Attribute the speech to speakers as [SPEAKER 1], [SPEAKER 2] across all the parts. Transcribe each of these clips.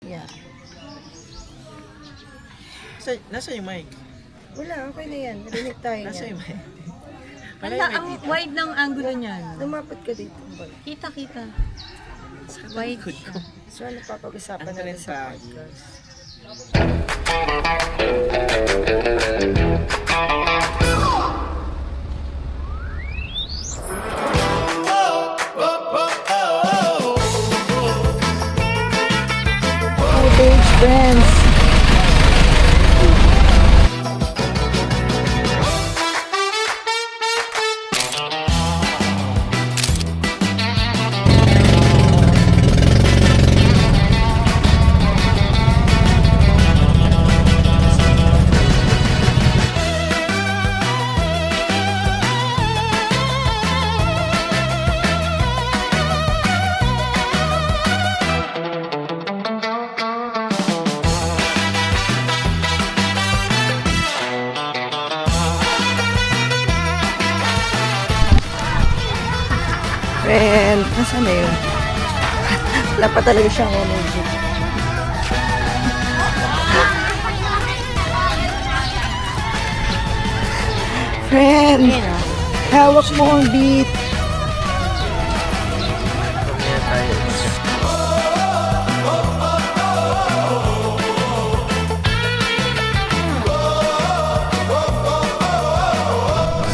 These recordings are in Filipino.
[SPEAKER 1] Yeah.
[SPEAKER 2] Nasa yung mic?
[SPEAKER 1] Wala, okay na yan. Narinig tayo
[SPEAKER 2] Nasa yung
[SPEAKER 1] yan.
[SPEAKER 2] mic?
[SPEAKER 3] Wala, ang wide ng angulo niyan.
[SPEAKER 1] Lumapit ka dito.
[SPEAKER 3] Kita.
[SPEAKER 2] Sa
[SPEAKER 3] Wide
[SPEAKER 2] likod ko.
[SPEAKER 1] So, ano papag-usapan
[SPEAKER 2] Ang
[SPEAKER 1] natin
[SPEAKER 2] talent
[SPEAKER 1] sa
[SPEAKER 2] tayo.
[SPEAKER 1] podcast? Footage friends. Friend, nasaan na yun? Wala pa talaga siyang energy. Friend, hawak mo ang beat.
[SPEAKER 2] Mamaya tayo.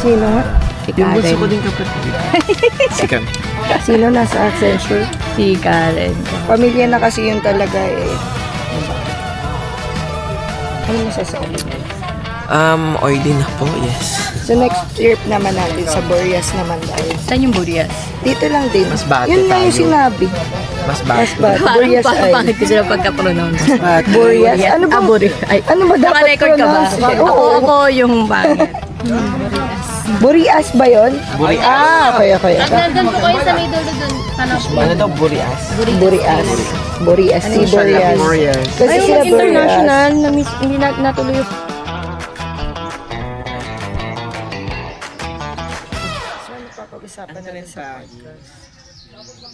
[SPEAKER 1] Sino nga?
[SPEAKER 3] Si
[SPEAKER 2] Yung gusto ko
[SPEAKER 3] Karen.
[SPEAKER 2] din kapatid. Si Cam.
[SPEAKER 1] Sino nasa Accenture?
[SPEAKER 3] Si Karen.
[SPEAKER 1] Pamilya na kasi yun talaga eh. Ano masasabi mo?
[SPEAKER 2] Oily na po, yes.
[SPEAKER 1] So next trip naman natin sa Boreas naman tayo.
[SPEAKER 3] Saan yung Burias?
[SPEAKER 1] Dito lang din.
[SPEAKER 2] Mas bate
[SPEAKER 1] Yun lang yung
[SPEAKER 2] tayo.
[SPEAKER 1] sinabi.
[SPEAKER 2] Mas
[SPEAKER 1] Mas
[SPEAKER 2] bago.
[SPEAKER 1] bate. Boreas ay.
[SPEAKER 3] Bakit ko sila pagka-pronounce?
[SPEAKER 1] Boreas. Ano ba?
[SPEAKER 3] Burias. Ay,
[SPEAKER 1] Ano ba dapat
[SPEAKER 3] naka-record ka ba?
[SPEAKER 1] pronounce?
[SPEAKER 3] Ako yung pangit.
[SPEAKER 1] Boreas ba yun?
[SPEAKER 2] Boreas.
[SPEAKER 1] Ah, okay.
[SPEAKER 3] Nandun po kayo sa may dulo dun.
[SPEAKER 2] Ano daw, Boreas?
[SPEAKER 1] Boreas. Boreas. Si Boreas.
[SPEAKER 2] Boreas.
[SPEAKER 1] Kasi sila Boreas.
[SPEAKER 3] hindi natuloy yung
[SPEAKER 1] So ano papag-usapan
[SPEAKER 2] Ang
[SPEAKER 1] natin
[SPEAKER 2] talent
[SPEAKER 1] sa
[SPEAKER 2] tayo.
[SPEAKER 1] podcast?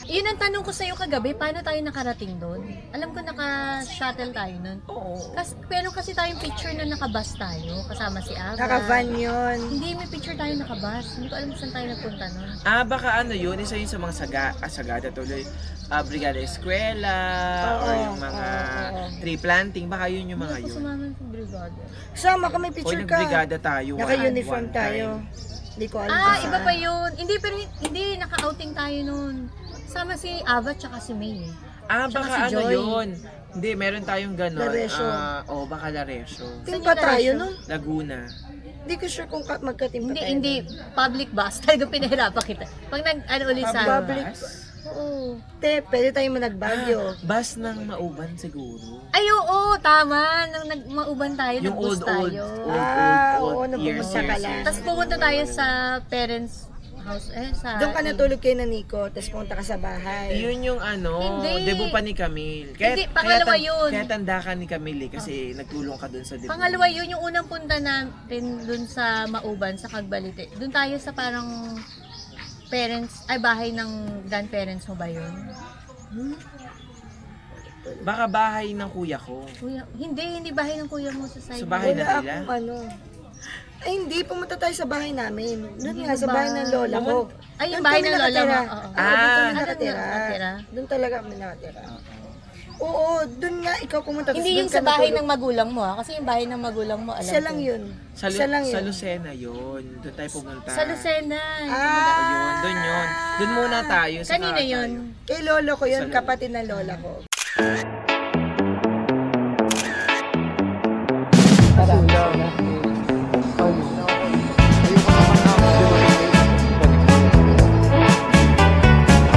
[SPEAKER 3] Yun ang tanong ko sa'yo kagabi, paano tayo nakarating doon? Alam ko naka-shuttle tayo nun.
[SPEAKER 1] Oo.
[SPEAKER 3] Pero kasi tayong picture na nakabus tayo, kasama si Ava.
[SPEAKER 1] Naka-van yun.
[SPEAKER 3] Hindi, may picture tayo nakabus. Hindi ko alam saan tayo napunta nun.
[SPEAKER 2] Baka ano yun, isa yun sa mga sagada tuloy. Brigada Eskwela, or yung mga tree planting, baka yun yung mga
[SPEAKER 3] Hindi ako
[SPEAKER 2] yun.
[SPEAKER 3] sumama sa brigada.
[SPEAKER 1] Sama ka, may
[SPEAKER 2] O
[SPEAKER 1] picture ka.
[SPEAKER 2] nagbrigada tayo.
[SPEAKER 1] Naka-uniform
[SPEAKER 2] one time.
[SPEAKER 1] tayo. Hindi ko alam.
[SPEAKER 3] Ah,
[SPEAKER 1] kung
[SPEAKER 3] iba
[SPEAKER 1] saan.
[SPEAKER 3] pa yun. Hindi, pero hindi, naka-outing tayo nun. Sama si Ava tsaka si May. Tsaka
[SPEAKER 2] Baka
[SPEAKER 3] si
[SPEAKER 2] ano
[SPEAKER 3] Joy.
[SPEAKER 2] yun. Hindi, meron tayong ganon.
[SPEAKER 1] Laresyo.
[SPEAKER 2] Baka Laresyo.
[SPEAKER 1] Timpa tayo nun.
[SPEAKER 2] Laguna.
[SPEAKER 1] Hindi ko sure kung magkatimpa tayo.
[SPEAKER 3] Hindi, public bus. Talagang pinahirapan kita. Pag ulit sa...
[SPEAKER 1] Public.
[SPEAKER 3] Oo.
[SPEAKER 1] Te, pwede tayo managbagyo.
[SPEAKER 2] Bus ng Mauban siguro.
[SPEAKER 3] Ay, oo, tama. Nung mauban tayo,
[SPEAKER 2] Yung
[SPEAKER 3] nag-bus tayo.
[SPEAKER 1] Oo, nung
[SPEAKER 2] years,
[SPEAKER 1] pumunta ka
[SPEAKER 2] years,
[SPEAKER 1] lang.
[SPEAKER 2] years.
[SPEAKER 3] Tapos pumunta tayo sa parents' house. Sa...
[SPEAKER 1] Doon ka natulog kayo na Nico, tapos punta ka sa bahay.
[SPEAKER 2] Yun yung
[SPEAKER 3] Hindi.
[SPEAKER 2] debut pa ni Camille.
[SPEAKER 3] Hindi, pangalawa yun.
[SPEAKER 2] Kaya tanda ka ni Camille kasi nagtulong ka dun sa debut.
[SPEAKER 3] Pangalawa yun, yung unang punta natin dun sa Mauban, sa Cagbalite. Dun tayo sa parang bahay ng grandparents mo ba yun?
[SPEAKER 2] Baka bahay ng kuya ko.
[SPEAKER 3] Kuya, hindi bahay ng kuya mo sa side.
[SPEAKER 2] Sa bahay
[SPEAKER 1] Wala
[SPEAKER 2] na nila?
[SPEAKER 1] akong ano. Ay, hindi. Pumunta tayo sa bahay namin. Doon nga, sa bahay ng lola ko.
[SPEAKER 3] Ay, yung
[SPEAKER 1] Doon
[SPEAKER 3] bahay
[SPEAKER 1] kami
[SPEAKER 3] ng lola mo.
[SPEAKER 1] nakatira.
[SPEAKER 3] Oo.
[SPEAKER 1] Doon kami
[SPEAKER 2] Ah.
[SPEAKER 1] nakatira.
[SPEAKER 3] Nakatira?
[SPEAKER 1] Doon talaga kami nakatira. Oo, doon nga ikaw pumunta.
[SPEAKER 3] Hindi yung sa bahay ng magulang mo ha, kasi yung bahay ng magulang mo, alam
[SPEAKER 1] Isa
[SPEAKER 3] ko.
[SPEAKER 1] lang yun.
[SPEAKER 2] Sa,
[SPEAKER 1] Isa lang
[SPEAKER 2] sa
[SPEAKER 1] yun.
[SPEAKER 2] Lucena yun. Doon tayo pumunta.
[SPEAKER 3] Sa Lucena.
[SPEAKER 1] Ah,
[SPEAKER 2] Yun, doon yun. Doon muna tayo. saka
[SPEAKER 3] Kanina yun.
[SPEAKER 2] tayo.
[SPEAKER 1] Kay lolo ko yun,
[SPEAKER 2] Sa lolo.
[SPEAKER 1] kapatid ng lola ko.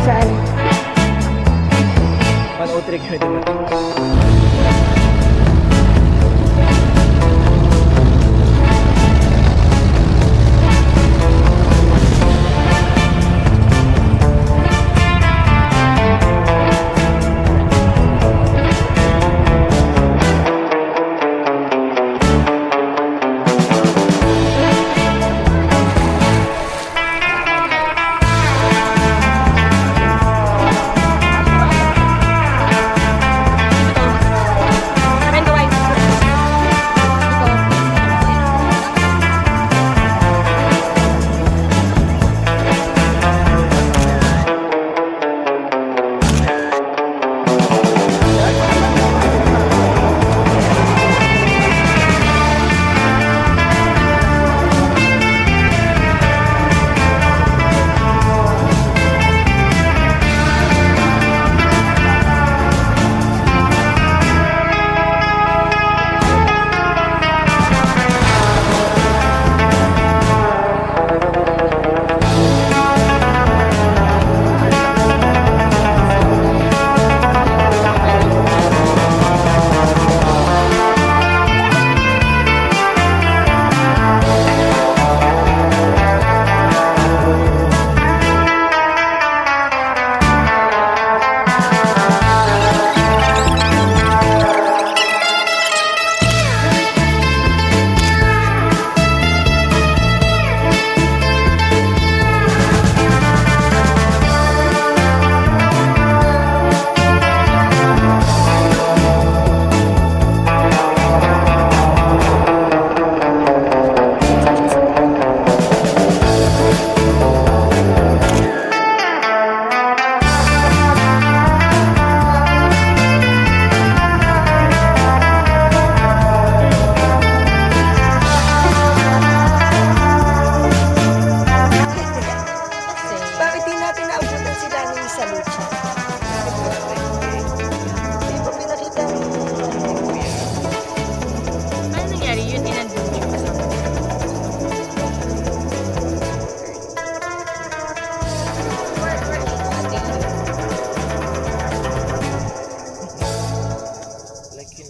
[SPEAKER 1] Saan?
[SPEAKER 2] 103 kami dumating.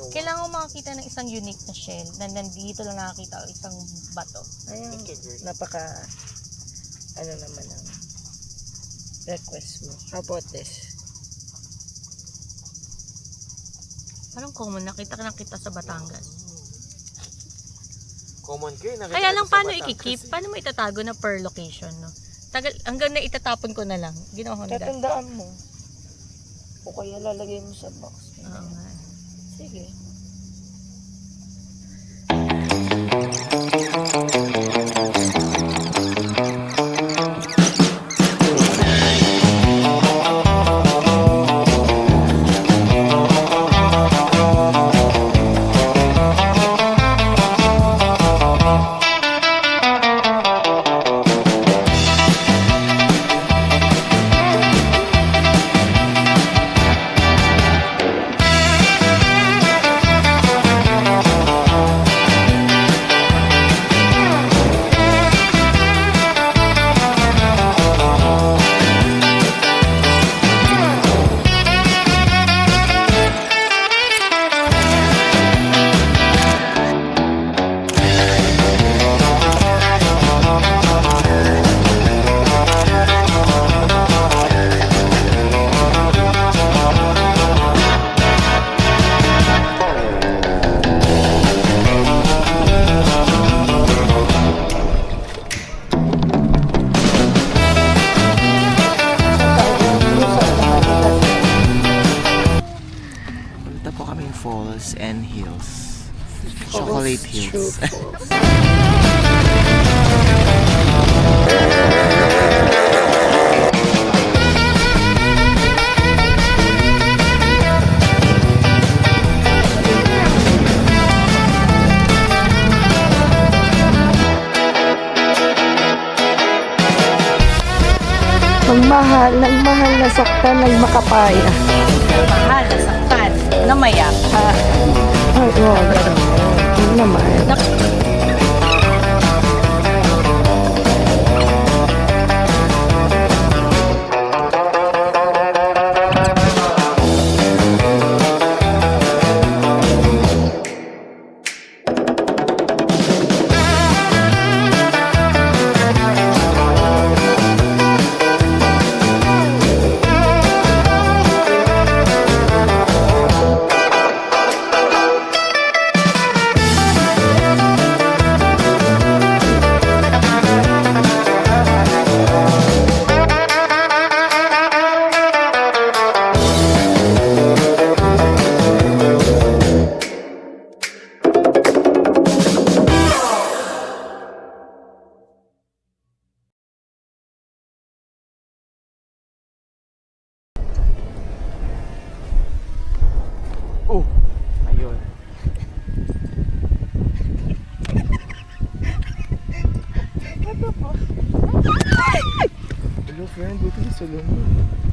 [SPEAKER 3] Kailangan mo makakita ng isang unique na shell na nandito lang nakakita o isang bato.
[SPEAKER 1] Ayun, napaka, ano naman ang request mo. Kapotes.
[SPEAKER 3] Parang common, nakita sa Batangas.
[SPEAKER 2] Common kayo, nakita
[SPEAKER 3] Kaya lang
[SPEAKER 2] ko sa
[SPEAKER 3] paano
[SPEAKER 2] Batangas
[SPEAKER 3] ikikip?
[SPEAKER 2] eh.
[SPEAKER 3] Paano mo itatago na per location, no? Tagal, hanggang na itatapon ko na lang. Ginawa ko na dahil.
[SPEAKER 1] Tatandaan mo. O kaya lalagay mo sa box.
[SPEAKER 3] Oo nga.
[SPEAKER 1] Sige.
[SPEAKER 2] Punta po kaming Falls and Hills. Chocolate Hills.
[SPEAKER 1] Nagmahal na saktan, nagmakapaya.
[SPEAKER 3] Mahal, nasaktan, namayak.
[SPEAKER 1] Ay, wag. Huwag naman.
[SPEAKER 2] Oh, ayun. Hello friend, buti na sa lumon.